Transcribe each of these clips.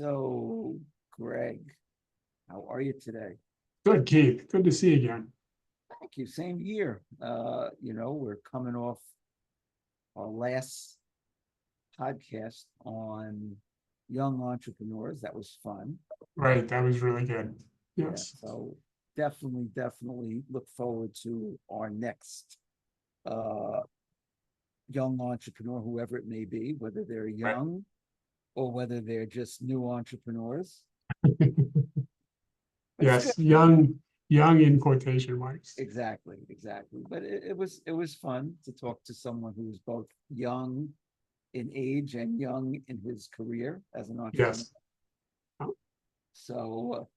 So, Greg, how are you today? Good, Keith. Good to see you again. Thank you. Same year. We're coming off our last podcast on young entrepreneurs. That was fun. Right, that was really good. Yeah. Yes. So definitely look forward to our next uh young entrepreneur, whoever it may be, whether they're Right. young or whether they're just new entrepreneurs. But it's good. Yes, young in quotation marks. Exactly. But it was fun to talk to someone who's both young in age and young in his career as an entrepreneur. Yes. Oh, So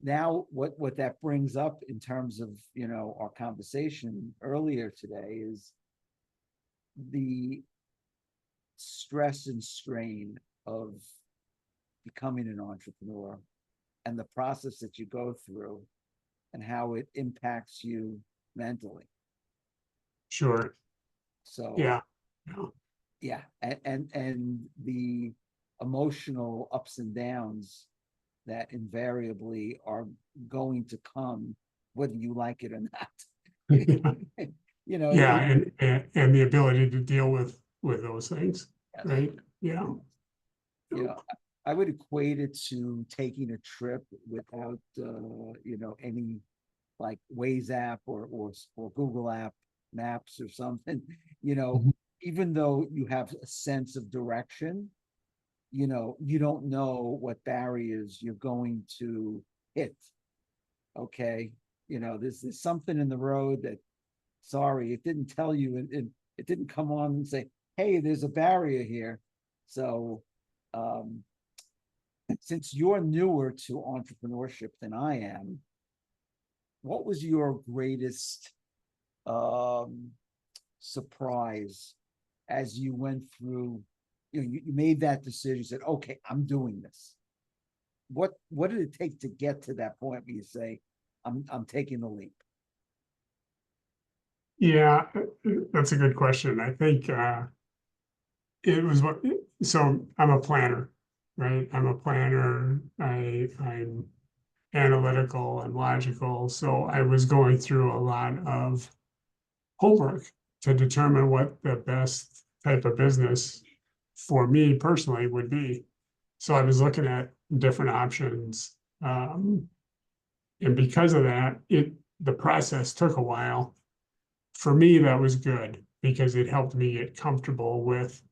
now what that brings up in terms of our conversation earlier today is the stress and strain of becoming an entrepreneur and the process that you go through and how it impacts you mentally. sure. So Yeah. Yeah. yeah, and the emotional ups and downs that invariably are going to come whether you like it or not. you know Yeah, it, and the ability to deal with those things, yes. right? Yeah. you know I would equate it to taking a trip without any like Waze app or Google app maps or something. you know Mhm. Even though you have a sense of direction, you don't know what barriers you're going to hit. Okay. There's something in the road that, sorry, it didn't tell you, it didn't come on and say, hey, there's a barrier here. So um since you're newer to entrepreneurship than I am, what was your greatest um surprise as you went through, you made that decision, you said, okay, I'm doing this. What did it take to get to that point where you say, I'm taking the leap? Yeah, that's a good question. I think it was so I'm a planner, right? I'm a planner. I'm analytical and logical. So I was going through a lot of homework to determine what the best type of business for me personally would be. So I was looking at different options. And because of that, the process took a while. For me, that was good because it helped me get comfortable with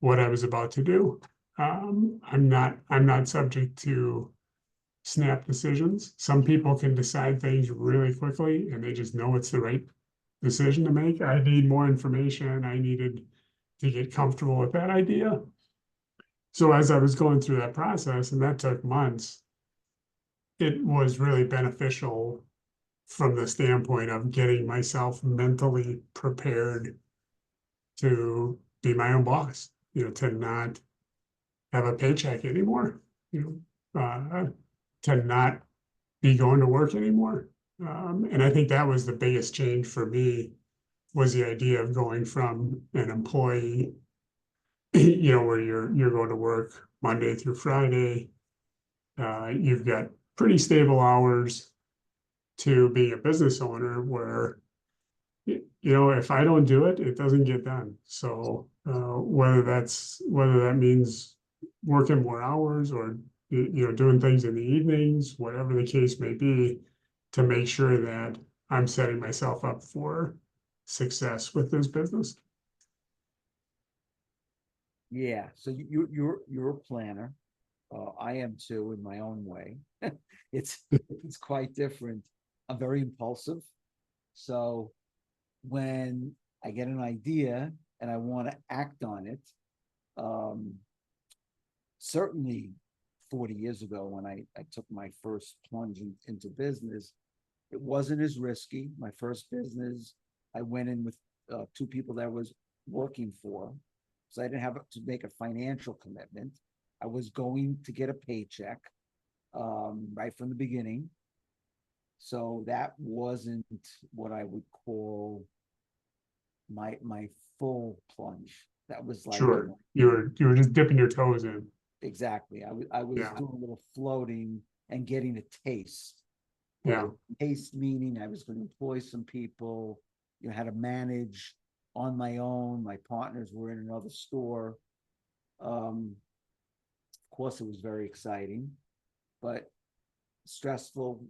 what I was about to do. I'm not subject to snap decisions. Some people can decide things really quickly and they just know it's the right decision to make. I need more information. I needed to get comfortable with that idea. So as I was going through that process, and that took months, it was really beneficial from the standpoint of getting myself mentally prepared to be my own boss, to not have a paycheck anymore, to not be going to work anymore. And I think that was the biggest change for me was the idea of going from an employee, where you're going to work Monday through Friday. You've got pretty stable hours to being a business owner where, if I don't do it, it doesn't get done. So whether that means working more hours or, doing things in the evenings, whatever the case may be, to make sure that I'm setting myself up for success with this business. Yeah, so you're a planner. I am too, in my own way. It's quite different. I'm very impulsive. So when I get an idea and I want to act on it, um, certainly 40 years ago when I took my first plunge into business, it wasn't as risky. My first business, I went in with two people that I was working for. So I didn't have to make a financial commitment. I was going to get a paycheck right from the beginning. So that wasn't what I would call my full plunge. That was like, Sure, you were just dipping your toes in. exactly. I was Yeah. doing a little floating and getting a taste. Yeah. Taste meaning I was going to employ some people, how to manage on my own. My partners were in another store. Of course, it was very exciting, but stressful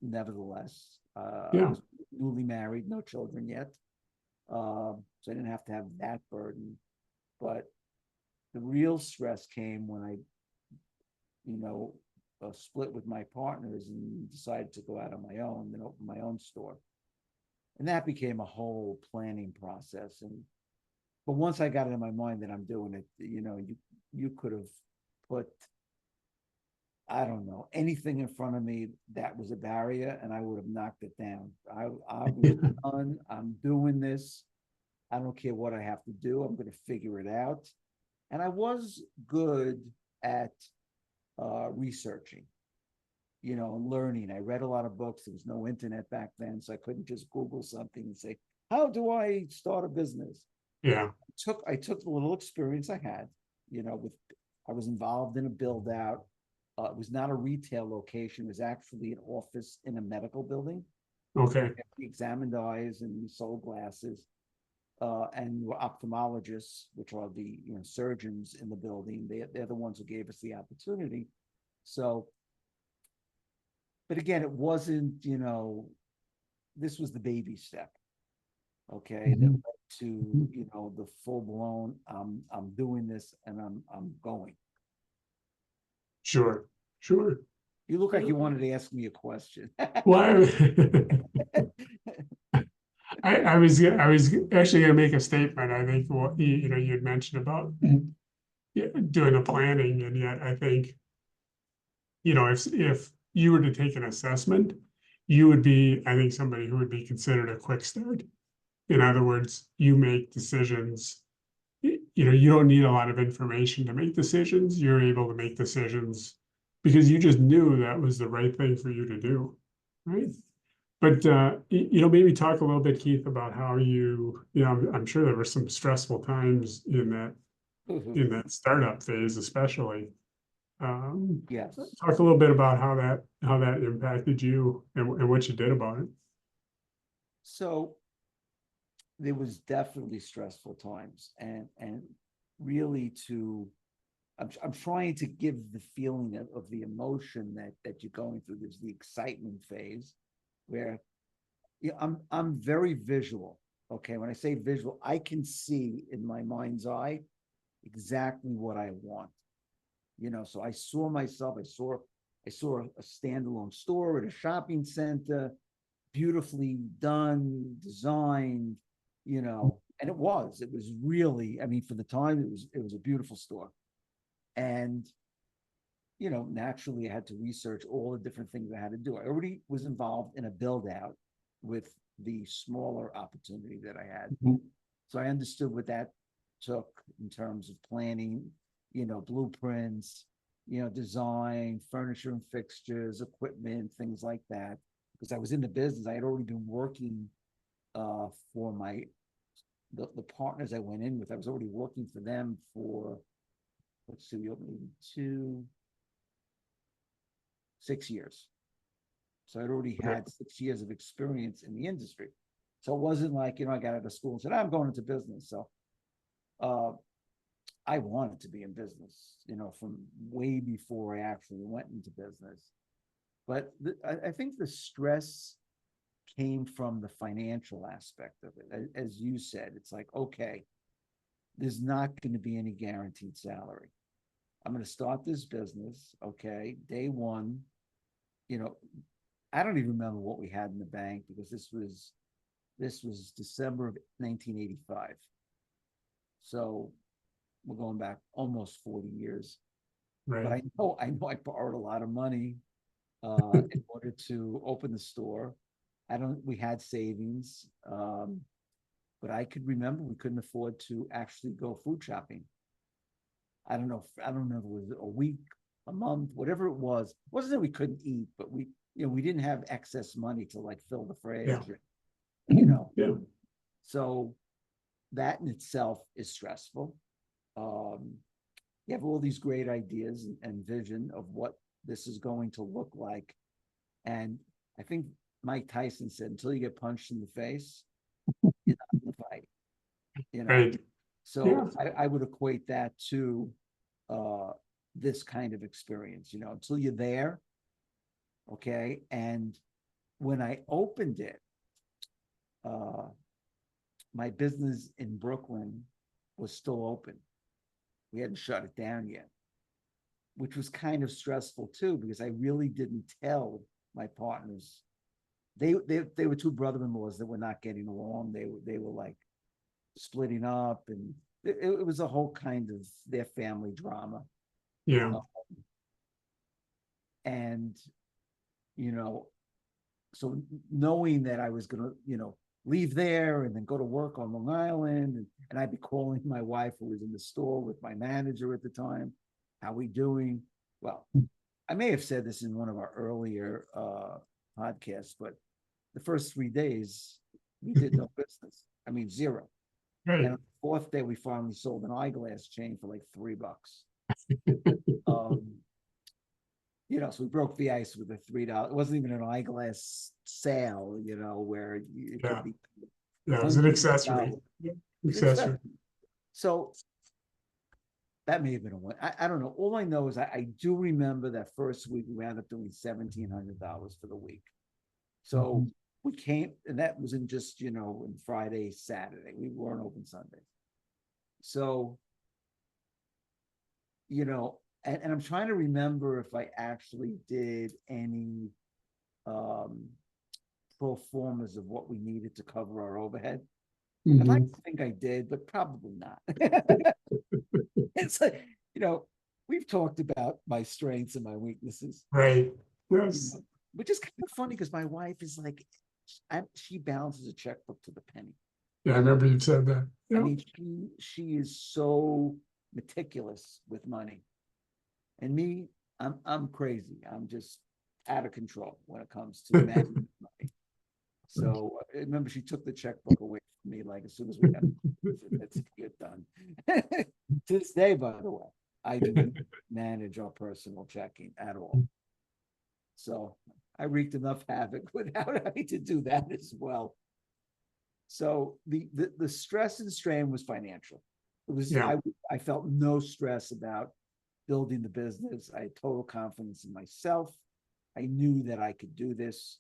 nevertheless. I Yeah. was newly married, no children yet. So I didn't have to have that burden. But the real stress came when I, you know, split with my partners and decided to go out on my own and open my own store. And that became a whole planning process. But once I got it in my mind that I'm doing it, you could have put, I don't know, anything in front of me that was a barrier, and I would have knocked it down. I was done. I'm doing this. I don't care what I have to do. I'm going to figure it out. And I was good at researching, learning. I read a lot of books. There was no internet back then, so I couldn't just Google something and say, "How do I start a business?" Yeah. I took the little experience I had, with I was involved in a build out. It was not a retail location. It was actually an office in a medical building. Okay. We examined eyes and we sold glasses, and were ophthalmologists, which are the surgeons in the building. They're the ones who gave us the opportunity. So, but again, it wasn't, this was the baby step. Okay, that led to the full blown. I'm doing this and I'm going. Sure. Sure. You look like you wanted to ask me a question. Well, I was actually going to make a statement. I think what you had mentioned about doing the planning, and yet I think if you were to take an assessment, you would be, I think, somebody who would be considered a quick start. In other words, you make decisions. You don't need a lot of information to make decisions. You're able to make decisions because you just knew that was the right thing for you to do, right? But maybe talk a little bit, Keith, about how I'm sure there were some stressful times in that startup phase, especially. Yes. Talk a little bit about how that impacted you and what you did about it. So there was definitely stressful times, and really I'm trying to give the feeling of the emotion that you're going through. There's the excitement phase where I'm very visual. Okay, when I say visual, I can see in my mind's eye exactly what I want. So I saw myself. I saw a standalone store at a shopping center, beautifully done, designed. And it was really. I mean, for the time, it was a beautiful store, and naturally I had to research all the different things I had to do. I already was involved in a build out with the smaller opportunity that I had. So I understood what that took in terms of planning, blueprints, design, furniture and fixtures, equipment, things like that. Because I was in the business, I had already been working for the partners I went in with. I was already working for them for, let's see, we opened 6 years. So I'd already had 6 years of experience in the industry. So it wasn't like, I got out of school and said, I'm going into business. So I wanted to be in business, from way before I actually went into business. But I think the stress came from the financial aspect of it. As you said, it's like, okay, there's not going to be any guaranteed salary. I'm going to start this business. Okay. Day one, I don't even remember what we had in the bank because this was December of 1985. So we're going back almost 40 years. Right. But I know I borrowed a lot of money in order to open the store. We had savings, but I could remember we couldn't afford to actually go food shopping. I don't know if it was a week, a month, whatever it was. It wasn't that we couldn't eat, but we didn't have excess money to like fill the fridge. Yeah. Yeah. So that in itself is stressful. you have all these great ideas and vision of what this is going to look like. And I think Mike Tyson said, until you get punched in the face, you're not in the fight. You know, Right. so I would equate that to this kind of experience, you know, until you're there. Okay. And when I opened it, my business in Brooklyn was still open. We hadn't shut it down yet, which was kind of stressful too, because I really didn't tell my partners. They were two brother-in-laws that were not getting along. They were like splitting up, and it was a whole kind of their family drama. Yeah. And you know, so knowing that I was gonna, you know, leave there and then go to work on Long Island, and I'd be calling my wife, who was in the store with my manager at the time, how we doing? Well, I may have said this in one of our earlier podcasts, but the first 3 days we did no business. I mean, zero. Right. And on the fourth day, we finally sold an eyeglass chain for like $3. You know, so we broke the ice with a $3. It wasn't even an eyeglass sale, you know, where it could be. Yeah, it was an accessory. Accessory. So that may have been a win. I don't know. All I know is I do remember that first week we wound up doing $1,700 for the week. So we came, and that was in just, you know, in Friday, Saturday. We weren't open Sunday. So, you know, and I'm trying to remember if I actually did any pro formas of what we needed to cover our overhead. I'd like to think I did, but probably not. It's like, you know, we've talked about my strengths and my weaknesses. Right. You Yes. know, which is kind of funny because my wife is like, she balances a checkbook to the penny. Yeah, I remember you said that. I Yeah. mean, she is so meticulous with money. And me, I'm crazy. I'm just out of control when it comes to managing money. So I remember she took the checkbook away from me, like as soon as we got that's it done. To this day, by the way, I do not manage our personal checking at all. So I wreaked enough havoc without having to do that as well. So the stress and strain was financial. It was I felt no stress about building the business. I had total confidence in myself. I knew that I could do this.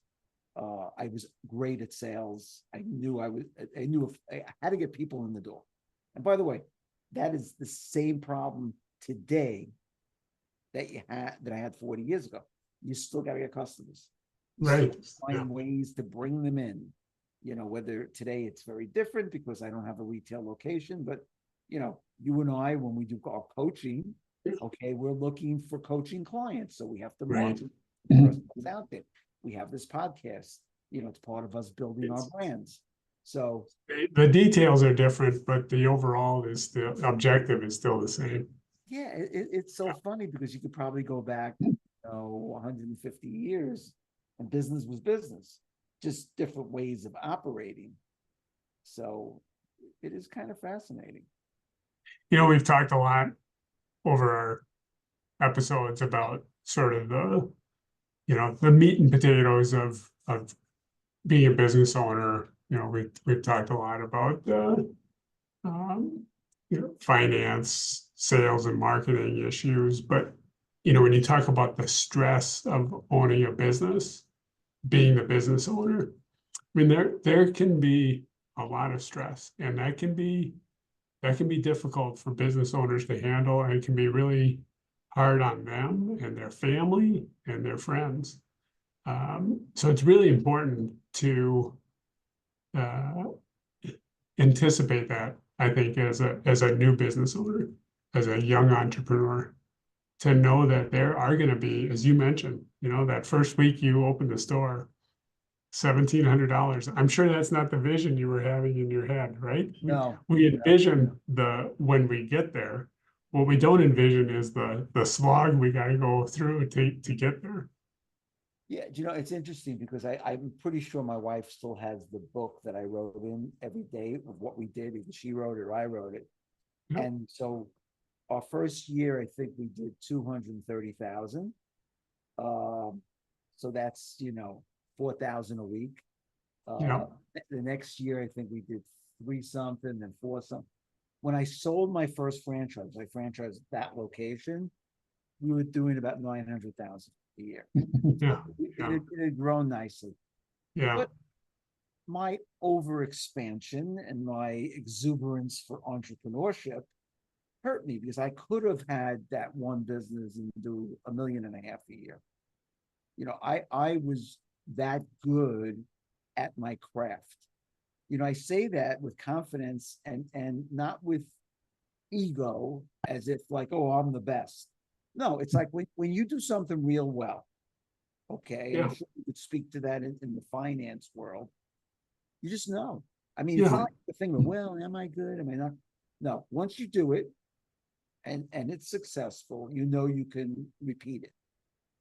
I was great at sales. I knew if I had to get people in the door. And by the way, that is the same problem today that I had 40 years ago. You still got to get customers. Right. Find ways to bring them in. You know, whether today it's very different because I don't have a retail location, but you know, you and I, when we do our coaching, okay, we're looking for coaching clients. So we have to market what's out there. We have this podcast, you know, it's part of us building our brands. So the details are different, but the overall the objective is still the same. Yeah, it's so funny because you could probably go back, you know, 150 years and business was business, just different ways of operating. So it is kind of fascinating. You know, we've talked a lot over our episodes about sort of the, you know, the meat and potatoes of being a business owner. You know, we've talked a lot about you know, finance, sales, and marketing issues. But you know, when you talk about the stress of owning a business, being the business owner, I mean, there can be a lot of stress, and that can be difficult for business owners to handle, and it can be really hard on them and their family and their friends. So it's really important to anticipate that, I think, as a new business owner, as a young entrepreneur, to know that there are going to be, as you mentioned, you know, that first week you open the store, $1,700. I'm sure that's not the vision you were having in your head, right? No, we envision when we get there. What we don't envision is the slog we got to go through to get there. Yeah, you know, it's interesting because I'm pretty sure my wife still has the book that I wrote in every day of what we did. Either she wrote it or I wrote it. Yep. And so our first year, I think we did 230,000. So that's, 4,000 a week. Yeah. The next year, I think we did three something, then four something. When I sold my first franchise, I franchised that location, we were doing about 900,000 a year. Yeah. It had grown nicely. Yeah. But my overexpansion and my exuberance for entrepreneurship hurt me, because I could have had that one business and do $1.5 million a year. I was that good at my craft. I say that with confidence and not with ego, as if like, oh, I'm the best. No, it's like when you do something real well, okay, Yeah. I'm sure you could speak to that in the finance world. You just know. I mean, it's Yeah. not like the thing of, well, am I good? Am I not? No, once you do it and it's successful, you can repeat it.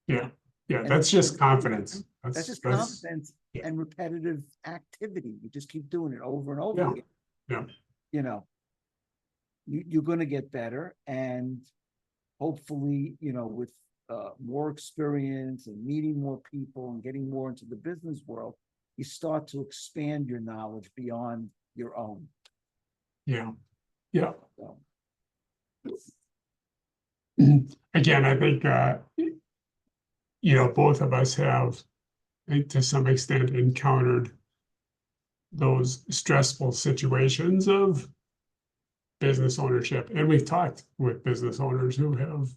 Yeah. Yeah. And That's just confidence. that's just That's confidence yeah. and repetitive activity. You just keep doing it over and over Yeah. again. Yeah. You're going to get better, and hopefully, with more experience and meeting more people and getting more into the business world, you start to expand your knowledge beyond your own. Yeah. Yeah. So, Again, I think both of us have, I think, to some extent encountered those stressful situations of business ownership, and we've talked with business owners who have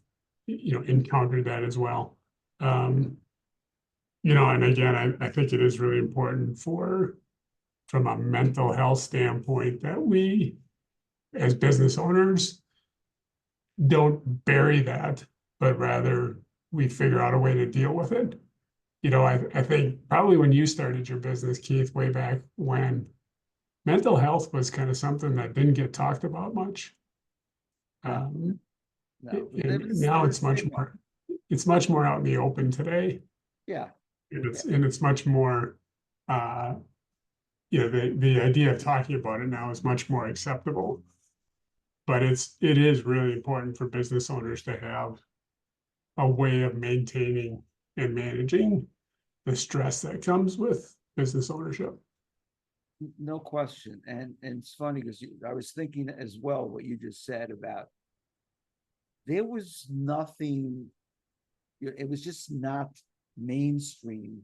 encountered that as well. And again, I think it is really important from a mental health standpoint, that we as business owners don't bury that, but rather we figure out a way to deal with it. I think probably when you started your business, Keith, way back when, mental health was kind of something that didn't get talked about much. no, And now it's much more out in the open today. Yeah. And it's much more, the idea of talking about it now is much more acceptable. But it is really important for business owners to have a way of maintaining and managing the stress that comes with business ownership. No question. And it's funny because I was thinking as well what you just said about, there was nothing, it was just not mainstream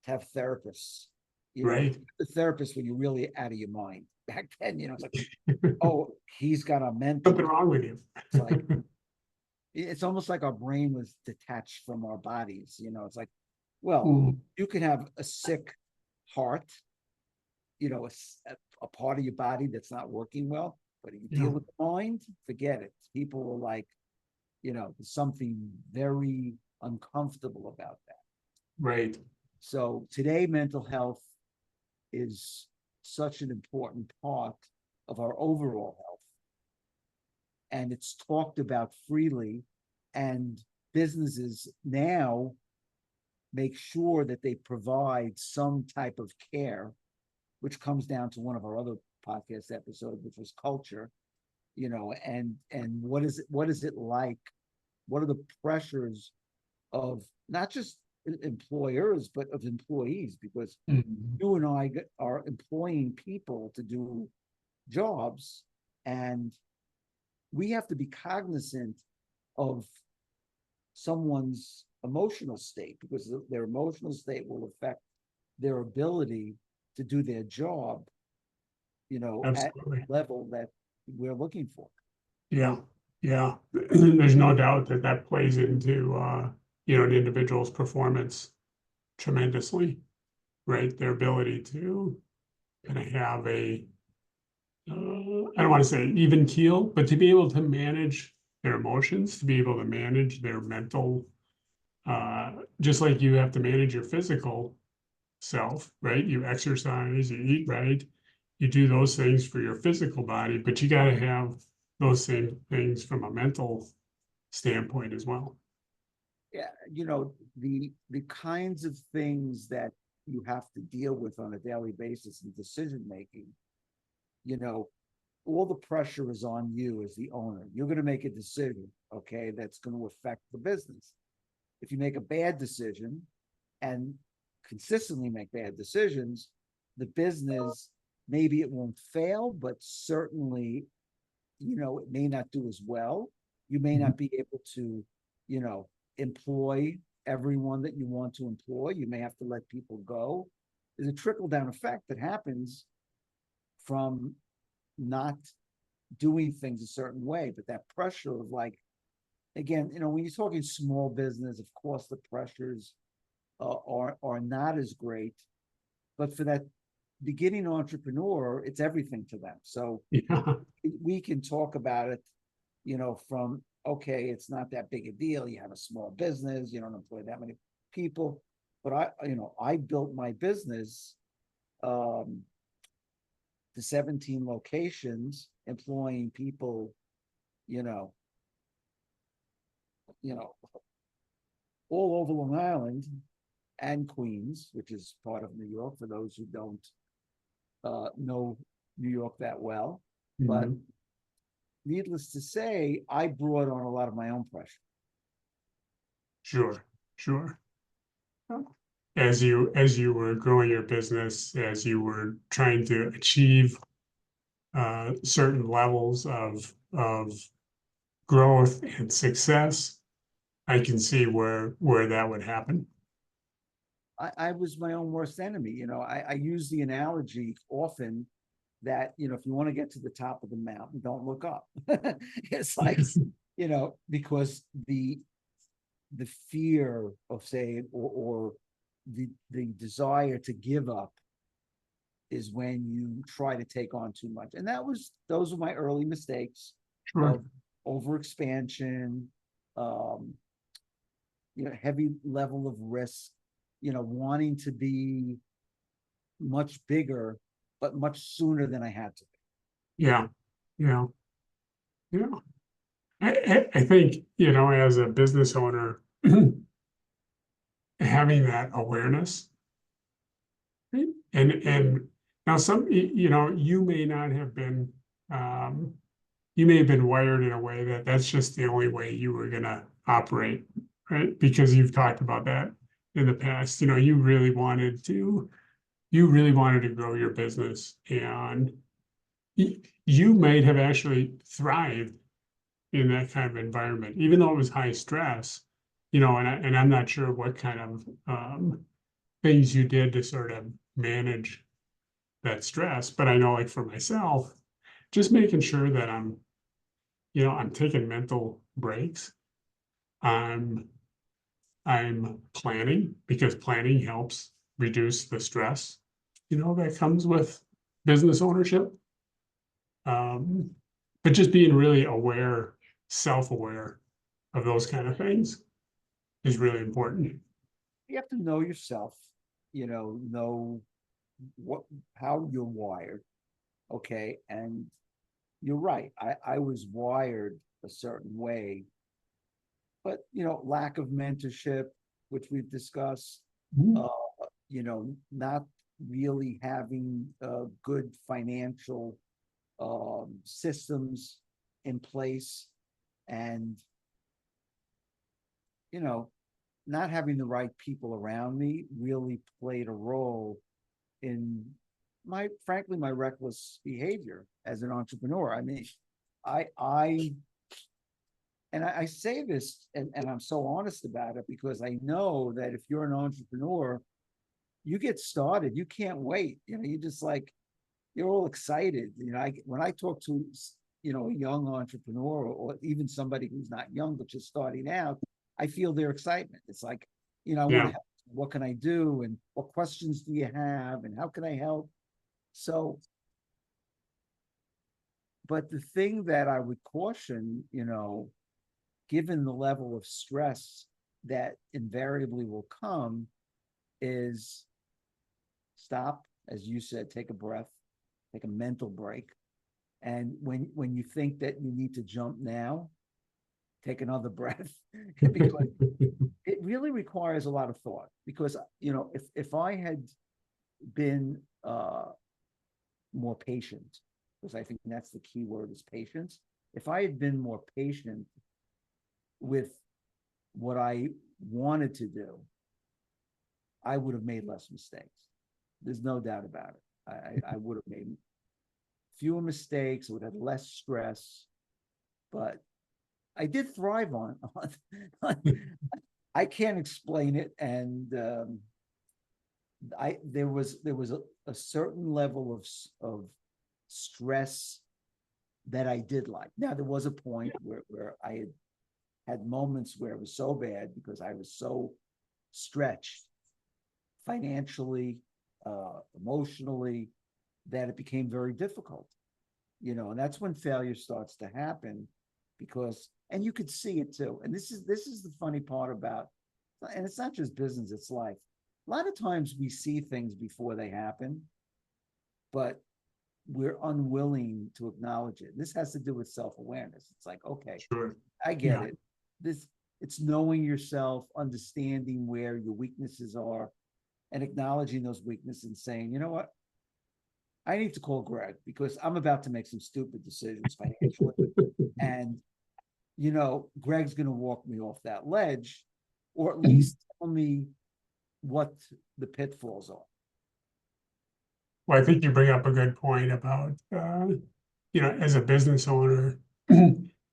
to have therapists. Right. The therapist when you're really out of your mind. Back then, it's like, oh, he's got a mental. Something wrong with you. It's like, it's almost like our brain was detached from our bodies. It's like, well, you can have a sick heart, a part of your body that's not working well, but if you deal with the mind, forget it. People are like, there's something very uncomfortable about that. Right. So today, mental health is such an important part of our overall health. And it's talked about freely, and businesses now make sure that they provide some type of care, which comes down to one of our other podcast episodes, which was culture, and what is it like? What are the pressures of not just employers, but of employees? Because you and I are employing people to do jobs, and we have to be cognizant of someone's emotional state, because their emotional state will affect their ability to do their job, Absolutely. at the level that we're looking for. Yeah. Yeah. There's no doubt that plays into, an individual's performance tremendously, right? Their ability to kind of have I don't want to say even keel, but to be able to manage their emotions, to be able to manage their mental, just like you have to manage your physical self, right? You exercise, you eat right, you do those things for your physical body, but you got to have those same things from a mental standpoint as well. Yeah, the kinds of things that you have to deal with on a daily basis in decision making, all the pressure is on you as the owner. You're going to make a decision, okay, that's going to affect the business. If you make a bad decision and consistently make bad decisions, the business, maybe it won't fail, but certainly, it may not do as well. You may not be able to, employ everyone that you want to employ. You may have to let people go. There's a trickle down effect that happens from not doing things a certain way, but that pressure of like, again, when you're talking small business, of course, the pressures are not as great, but for that beginning entrepreneur, it's everything to them. So Yeah. we can talk about it, from, okay, it's not that big a deal. You have a small business, you don't employ that many people, but I built my business to 17 locations, employing people, you know, all over Long Island and Queens, which is part of New York for those who don't know New York that well. But needless to say, I brought on a lot of my own pressure. Sure. As you were growing your business, as you were trying to achieve certain levels of growth and success, I can see where that would happen. I was my own worst enemy. I use the analogy often that, if you want to get to the top of the mountain, don't look up. It's like, because the fear of saying, or the desire to give up is when you try to take on too much. And those were my early mistakes of overexpansion, heavy level of risk, wanting to be much bigger, but much sooner than I had to be. Yeah. I think, as a business owner, having that awareness, right? And now you may not have been, you may have been wired in a way that's just the only way you were going to operate, right? Because you've talked about that in the past. You really wanted to grow your business, and you might have actually thrived in that kind of environment, even though it was high stress. And I'm not sure what kind of things you did to sort of manage that stress, but I know, like, for myself, just making sure that I'm taking mental breaks. I'm planning, because planning helps reduce the stress, that comes with business ownership. But just being really aware, self-aware of those kind of things is really important. You have to know yourself, know how you're wired. Okay. And you're right. I was wired a certain way, but, lack of mentorship, which we've discussed, not really having good financial systems in place, and, not having the right people around me really played a role in frankly, my reckless behavior as an entrepreneur. I mean, I say this, and I'm so honest about it, because I know that if you're an entrepreneur, you get started, you can't wait. You just like, you're all excited. When I talk to, a young entrepreneur, or even somebody who's not young, but just starting out, I feel their excitement. It's like, I want to help. What can I do? And what questions do you have? And how can I help? So, but the thing that I would caution, given the level of stress that invariably will come, is stop, as you said, take a breath, take a mental break. And when you think that you need to jump now, take another breath, because it really requires a lot of thought. Because, if I had been more patient, because I think that's the key word is patience. If I had been more patient with what I wanted to do, I would have made less mistakes. There's no doubt about it. I would have made fewer mistakes, I would have less stress, but I did thrive on I can't explain it. And there was a certain level of stress that I did like. Now there was a point where I had moments where it was so bad because I was so stretched financially, emotionally, that it became very difficult, and that's when failure starts to happen, because, and you could see it too. And this is the funny part about, and it's not just business, it's life. A lot of times we see things before they happen, but we're unwilling to acknowledge it. This has to do with self-awareness. It's like, okay, Sure. I get it. It's knowing yourself, understanding where your weaknesses are, and acknowledging those weaknesses and saying, you know what? I need to call Greg because I'm about to make some stupid decisions financially. And, Greg's going to walk me off that ledge, or at least tell me what the pitfalls are. Well, I think you bring up a good point about, as a business owner,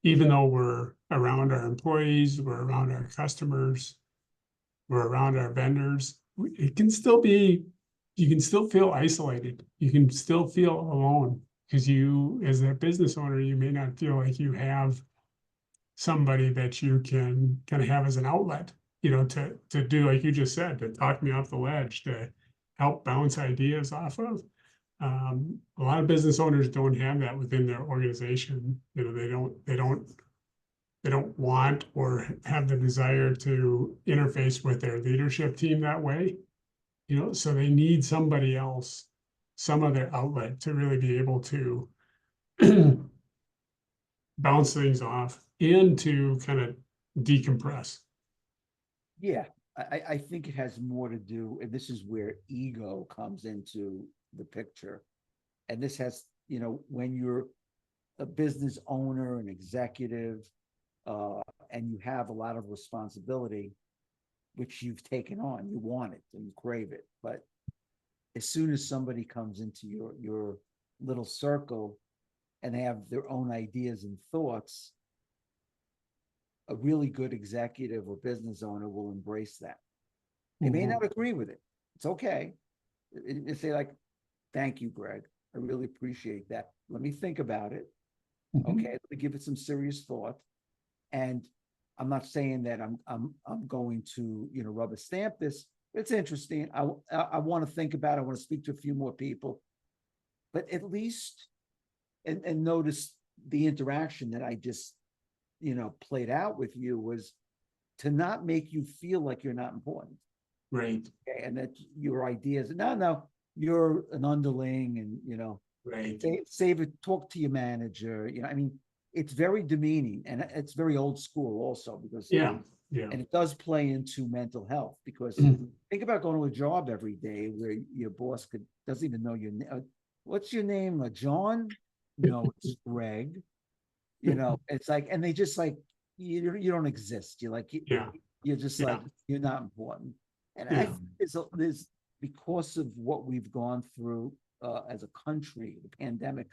even though we're around our employees, we're around our customers, we're around our vendors, it can still be, you can still feel isolated. You can still feel alone because you, as a business owner, you may not feel like you have somebody that you can kind of have as an outlet, to do, like you just said, to talk me off the ledge, to help bounce ideas off of. A lot of business owners don't have that within their organization. They don't want or have the desire to interface with their leadership team that way. So they need somebody else, some other outlet to really be able to bounce things off and to kind of decompress. Yeah, I think it has more to do, and this is where ego comes into the picture. And this has, when you're a business owner, an executive, and you have a lot of responsibility, which you've taken on, you want it and you crave it. But as soon as somebody comes into your little circle and they have their own ideas and thoughts, a really good executive or business owner will embrace that. They may not agree with it. It's okay. They say like, thank you, Greg. I really appreciate that. Let me think about it. Okay, let me give it some serious thought. And I'm not saying that I'm going to rubber stamp this. It's interesting. I want to think about it. I want to speak to a few more people, but at least and notice the interaction that I just played out with you was to not make you feel like you're not important, Right. okay? And that your ideas. No, you're an underling, and Right. save it. Talk to your manager. I mean, it's very demeaning, and it's very old school also, because Yeah. and it does play into mental health, because think about going to a job every day where your boss doesn't even know your name. What's your name? John? No, it's Greg. It's like, and they just like, you don't exist. You're like, you're just like, you're not important. And I think there's because of what we've gone through as a country, the pandemic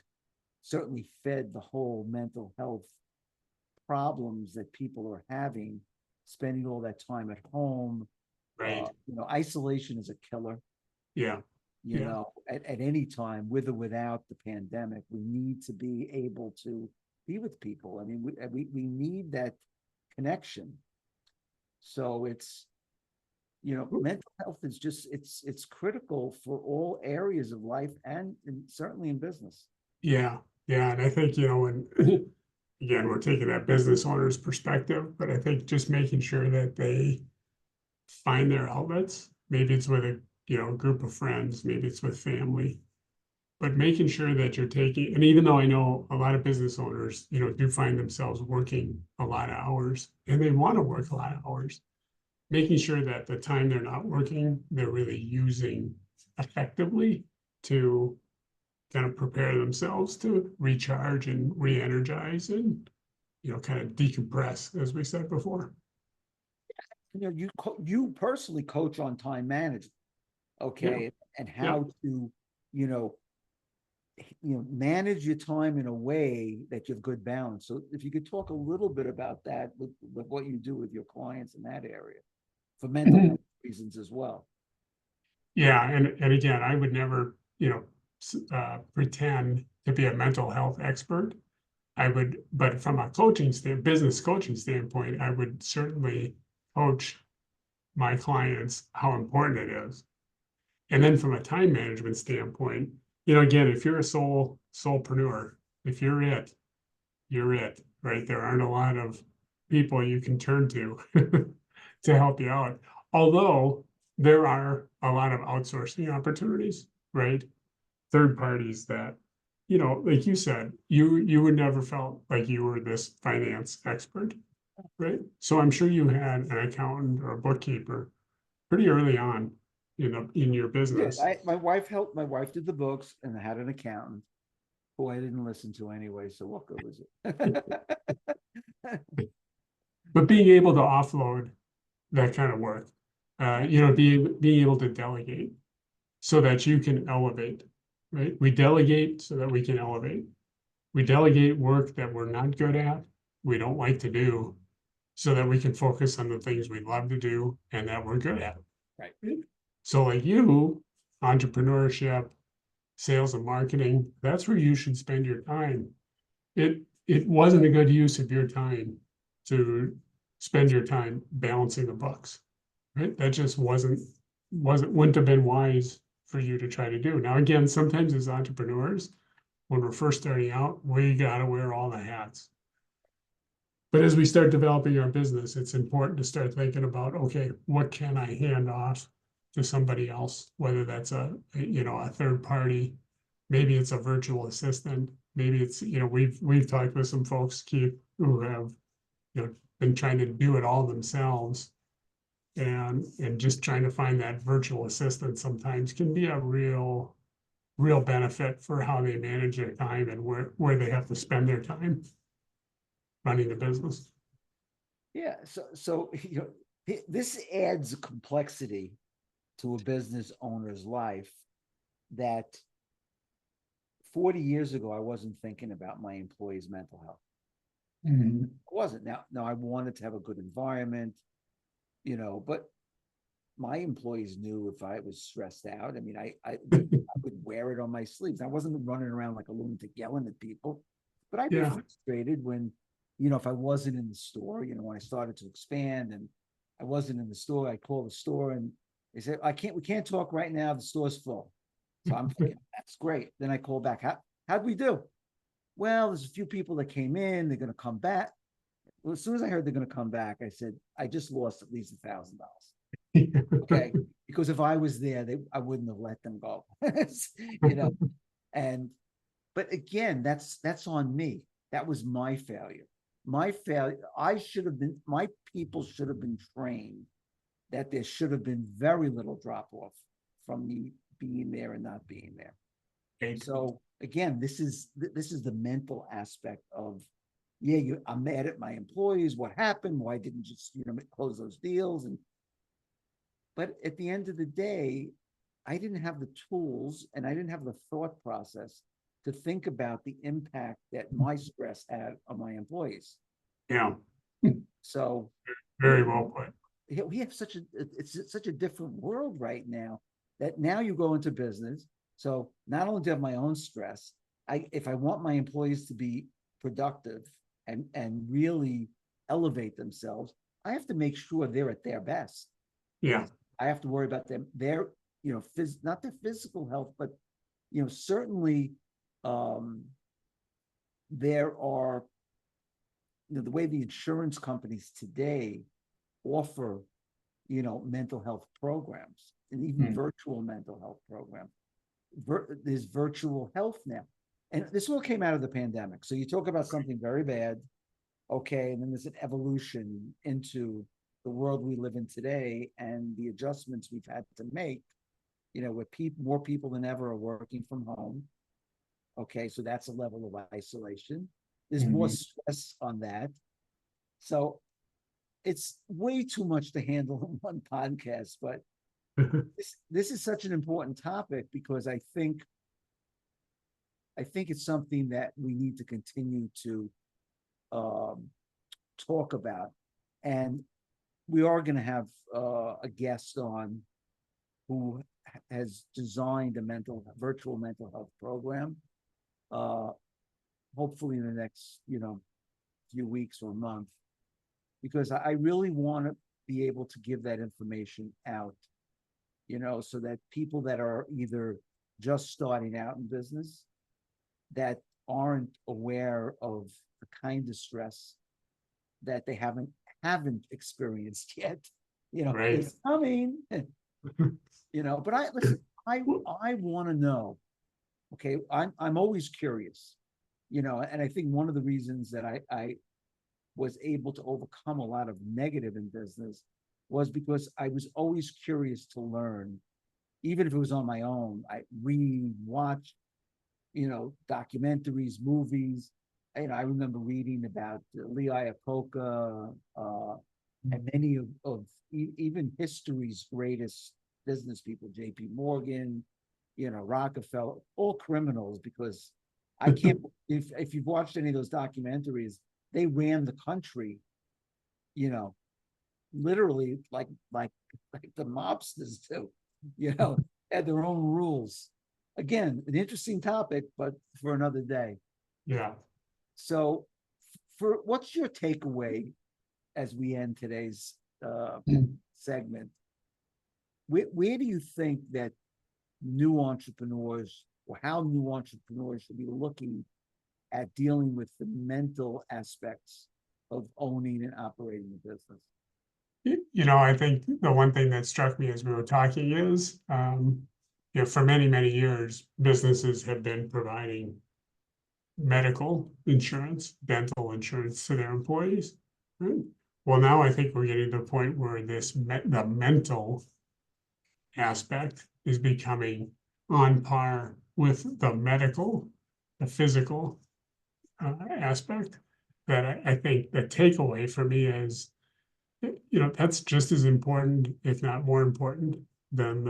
certainly fed the whole mental health problems that people are having, spending all that time at home. Right. Isolation is a killer. Yeah. At any time, with or without the pandemic, we need to be able to be with people. I mean, we need that connection. So it's, mental health is just, it's critical for all areas of life, and certainly in business. Yeah. And I think, when again, we're taking that business owner's perspective, but I think just making sure that they find their outlets. Maybe it's with a group of friends, maybe it's with family, but making sure that you're taking, and even though I know a lot of business owners, do find themselves working a lot of hours and they want to work a lot of hours, making sure that the time they're not working, they're really using effectively to kind of prepare themselves to recharge and re-energize and, kind of decompress, as we said before. You personally coach on time management, okay, Yeah. and how to, you know, manage your time in a way that you have good balance. So if you could talk a little bit about that with what you do with your clients in that area for mental health reasons as well. Yeah, and again, I would never, pretend to be a mental health expert. But from a business coaching standpoint, I would certainly coach my clients how important it is. And then from a time management standpoint, again, if you're a soulpreneur, if you're it, right? There aren't a lot of people you can turn to to help you out. Although there are a lot of outsourcing opportunities, right? Third parties that, like you said, you would never felt like you were this finance expert, right? So I'm sure you had an accountant or a bookkeeper pretty early on, in your business. My wife did the books and I had an accountant who I didn't listen to anyway. So what good was it? But being able to offload that kind of work, being able to delegate so that you can elevate, right? We delegate so that we can elevate. We delegate work that we're not good at, we don't like to do, so that we can focus on the things we love to do and that we're good at. Right. So like you, entrepreneurship, sales and marketing, that's where you should spend your time. It wasn't a good use of your time to spend your time balancing the books, right? That just wouldn't have been wise for you to try to do. Now, again, sometimes as entrepreneurs, when we're first starting out, we got to wear all the hats. But as we start developing our business, it's important to start thinking about, okay, what can I hand off to somebody else, whether that's a third party, maybe it's a virtual assistant, maybe it's, we've talked with some folks, Keith, who have, been trying to do it all themselves. And just trying to find that virtual assistant sometimes can be a real benefit for how they manage their time and where they have to spend their time running the business. Yeah. So this adds a complexity to a business owner's life that 40 years ago, I wasn't thinking about my employees' mental health. Mm-hmm. I wasn't. Now I wanted to have a good environment, but my employees knew if I was stressed out. I mean, I would wear it on my sleeves. I wasn't running around like a lunatic yelling at people, but I'd be frustrated when, if I wasn't in the store, when I started to expand and I wasn't in the store, I called the store and they said, we can't talk right now. The store's full. So I'm thinking, that's great. Then I call back. How'd we do? Well, there's a few people that came in. They're going to come back. Well, as soon as I heard they're going to come back, I said, I just lost at least $1,000. Okay. Because if I was there, I wouldn't have let them go. But again, that's on me. That was my failure. My people should have been trained that there should have been very little drop off from me being there and not being there. Okay. So again, this is the mental aspect of, I'm mad at my employees. What happened? Why didn't you just, close those deals? But at the end of the day, I didn't have the tools and I didn't have the thought process to think about the impact that my stress had on my employees. Yeah. So very well put. We have it's such a different world right now that now you go into business. So not only do I have my own stress, if I want my employees to be productive and really elevate themselves, I have to make sure they're at their best. Yeah. I have to worry about their not their physical health, but certainly there are the way the insurance companies today offer mental health programs and even virtual mental health programs. There's virtual health now, and this all came out of the pandemic. So you talk about something very bad, okay, and then there's an evolution into the world we live in today and the adjustments we've had to make, where more people than ever are working from home. Okay, so that's a level of isolation. There's more Mhm. stress on that. So it's way too much to handle in one podcast, but this is such an important topic because I think it's something that we need to continue to um, talk about. And we are going to have a guest on who has designed a virtual mental health program. Uh, hopefully in the next, few weeks or month, because I really want to be able to give that information out, so that people that are either just starting out in business that aren't aware of the kind of stress that they haven't experienced yet. Right. It's coming, but I listen, I Well, I want to know. Okay, I'm always curious, and I think one of the reasons that I was able to overcome a lot of negative in business was because I was always curious to learn, even if it was on my own. I read, watch, documentaries, movies. I remember reading about Lee Iacocca, and many of even history's greatest business people, J.P. Morgan, Rockefeller, all criminals, because I can't, if you've watched any of those documentaries, they ran the country, you know, literally like the mobsters do, had their own rules. Again, an interesting topic, but for another day. yeah. So, for what's your takeaway as we end today's segment? Where do you think that new entrepreneurs, or how new entrepreneurs should be looking at dealing with the mental aspects of owning and operating a business? I think the one thing that struck me as we were talking is, for many, many years, businesses have been providing medical insurance, dental insurance to their employees. Right? Well, now I think we're getting to the point where the mental aspect is becoming on par with the physical aspect. That I think the takeaway for me is, that's just as important, if not more important, than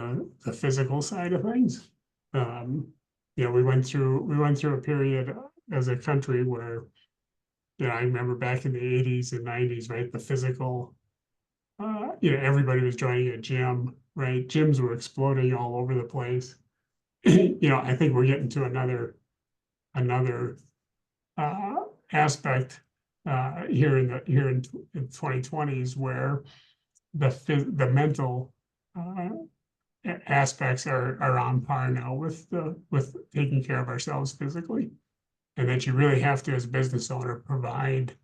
the physical side of things. Um, we went through a period as a country where, I remember back in the 80s and 90s, right? The physical, everybody was joining a gym, right? Gyms were exploding all over the place. I think we're getting to another aspect in 2020s where the mental aspects are on par now with taking care of ourselves physically, and that you really have to, as a business owner, provide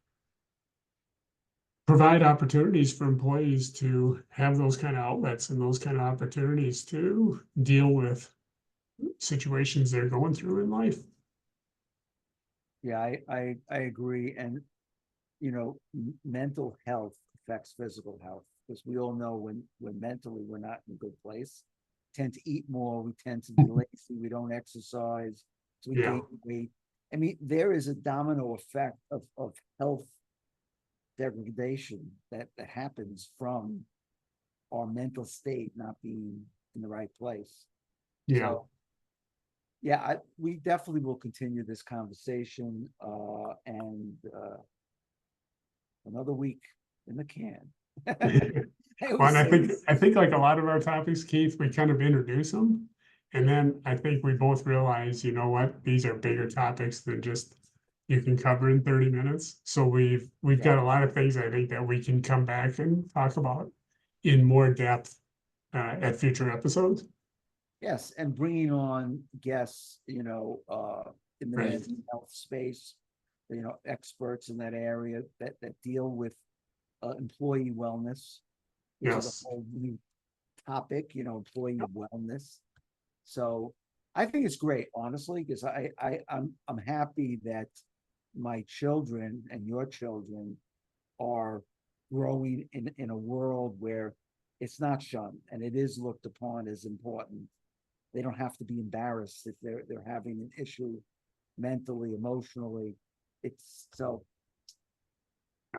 opportunities for employees to have those kind of outlets and those kind of opportunities to deal with situations they're going through in life. Yeah, I agree. And mental health affects physical health, because we all know when mentally we're not in a good place, tend to eat more, we tend to be lazy, we don't exercise, so we Yeah, gain weight. I mean, there is a domino effect of health degradation that happens from our mental state not being in the right place. yeah. So yeah, we definitely will continue this conversation, and another week in the can. I Well, always and I say think this. I think like a lot of our topics, Keith, we kind of introduce them, and then I think we both realize, you know what, these are bigger topics than just you can cover in 30 minutes. So we've Yeah. got a lot of things I think that we can come back and talk about in more depth at future episodes. Yes, and bringing on guests, in the Right. mental health space, experts in that area that deal with employee wellness, which is a Yes. whole new topic, employee wellness. So I think it's great, honestly, because I'm happy that my children and your children are growing in a world where it's not shunned and it is looked upon as important. They don't have to be embarrassed if they're having an issue mentally, emotionally. It's so,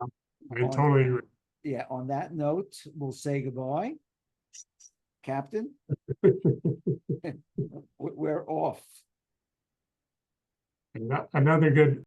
I totally agree. yeah, on that note, we'll say goodbye. Captain, we're off. Another good